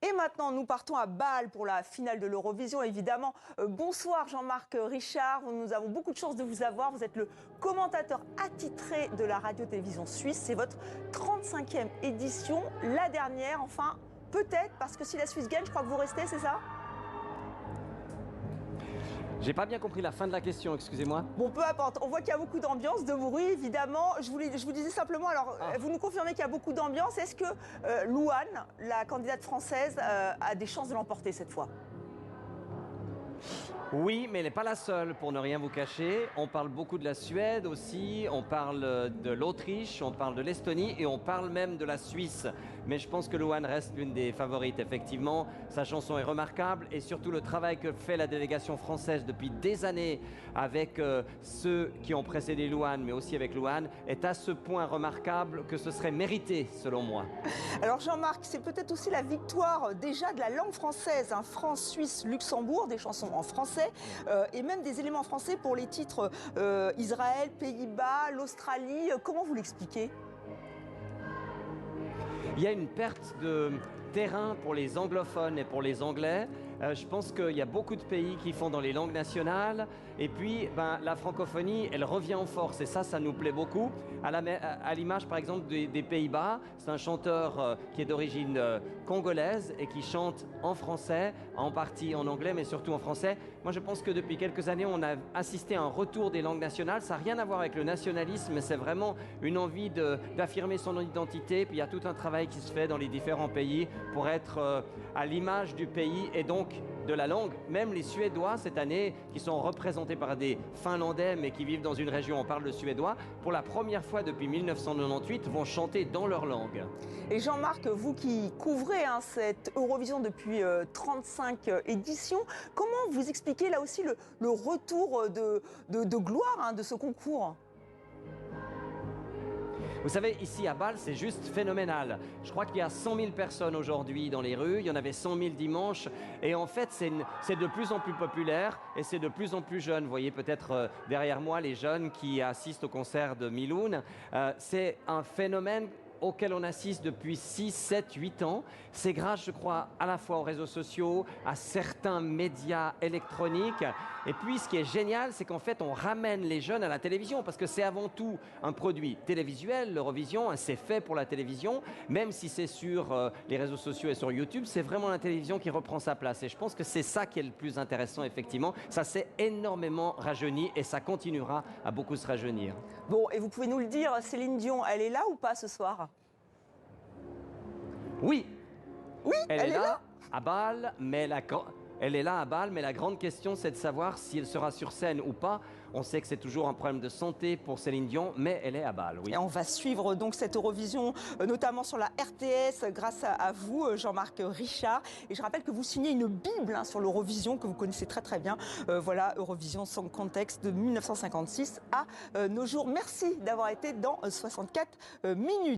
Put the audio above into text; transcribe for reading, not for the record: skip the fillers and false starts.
Et maintenant, nous partons à Bâle pour la finale de l'Eurovision, évidemment. Bonsoir Jean-Marc Richard, nous avons beaucoup de chance de vous avoir. Vous êtes le commentateur attitré de la radio-télévision suisse. C'est votre 35e édition, la dernière, enfin, peut-être, parce que si la Suisse gagne, je crois que vous restez, c'est ça ? J'ai pas bien compris la fin de la question, excusez-moi. Bon, peu importe. On voit qu'il y a beaucoup d'ambiance, de bruit, évidemment. Je vous disais simplement, alors, vous nous confirmez qu'il y a beaucoup d'ambiance. Est-ce que Louane, la candidate française, a des chances de l'emporter cette fois ? Oui, mais elle n'est pas la seule, pour ne rien vous cacher. On parle beaucoup de la Suède aussi, on parle de l'Autriche, on parle de l'Estonie et on parle même de la Suisse. Mais je pense que Louane reste l'une des favorites, effectivement. Sa chanson est remarquable et surtout le travail que fait la délégation française depuis des années avec ceux qui ont précédé Louane, mais aussi avec Louane, est à ce point remarquable que ce serait mérité, selon moi. Alors Jean-Marc, c'est peut-être aussi la victoire déjà de la langue française, hein, France, Suisse, Luxembourg, des chansons en français et même des éléments français pour les titres Israël, Pays-Bas, l'Australie. Comment vous l'expliquez ? Il y a une perte de terrain pour les anglophones et pour les anglais. Je pense qu'il y a beaucoup de pays qui font dans les langues nationales. Et puis, la francophonie, elle revient en force. Et ça nous plaît beaucoup. À l'image, par exemple, des Pays-Bas, c'est un chanteur qui est d'origine congolaise et qui chante en français, en partie en anglais, mais surtout en français. Moi, je pense que depuis quelques années, on a assisté à un retour des langues nationales. Ça n'a rien à voir avec le nationalisme, c'est vraiment une envie d'affirmer son identité. Puis il y a tout un travail qui se fait dans les différents pays pour être à l'image du pays et donc de la langue. Même les Suédois, cette année, qui sont représentés par des Finlandais, mais qui vivent dans une région où on parle le suédois, pour la première fois depuis 1998, vont chanter dans leur langue. Et Jean-Marc, vous qui couvrez cette Eurovision depuis 35 éditions, comment vous expliquez là aussi le retour de gloire de ce concours ? Vous savez, ici à Bâle, c'est juste phénoménal. Je crois qu'il y a 100 000 personnes aujourd'hui dans les rues. Il y en avait 100 000 dimanche. Et en fait, c'est de plus en plus populaire et c'est de plus en plus jeune. Vous voyez peut-être derrière moi les jeunes qui assistent au concert de Miloun. C'est un phénomène auquel on assiste depuis 6, 7, 8 ans. C'est grâce, je crois, à la fois aux réseaux sociaux, à certains médias électroniques. Et puis, ce qui est génial, c'est qu'en fait, on ramène les jeunes à la télévision parce que c'est avant tout un produit télévisuel, l'Eurovision, c'est fait pour la télévision. Même si c'est sur les réseaux sociaux et sur YouTube, c'est vraiment la télévision qui reprend sa place. Et je pense que c'est ça qui est le plus intéressant, effectivement. Ça s'est énormément rajeuni et ça continuera à beaucoup se rajeunir. Bon, et vous pouvez nous le dire, Céline Dion, elle est là ou pas ce soir ? Oui, elle est là à Bâle, mais elle est là à Bâle, mais la grande question, c'est de savoir si elle sera sur scène ou pas. On sait que c'est toujours un problème de santé pour Céline Dion, mais elle est à Bâle, oui. Et on va suivre donc cette Eurovision, notamment sur la RTS, grâce à vous, Jean-Marc Richard. Et je rappelle que vous signez une Bible sur l'Eurovision, que vous connaissez très très bien. Voilà, Eurovision Song Contest de 1956 à nos jours. Merci d'avoir été dans 64 minutes.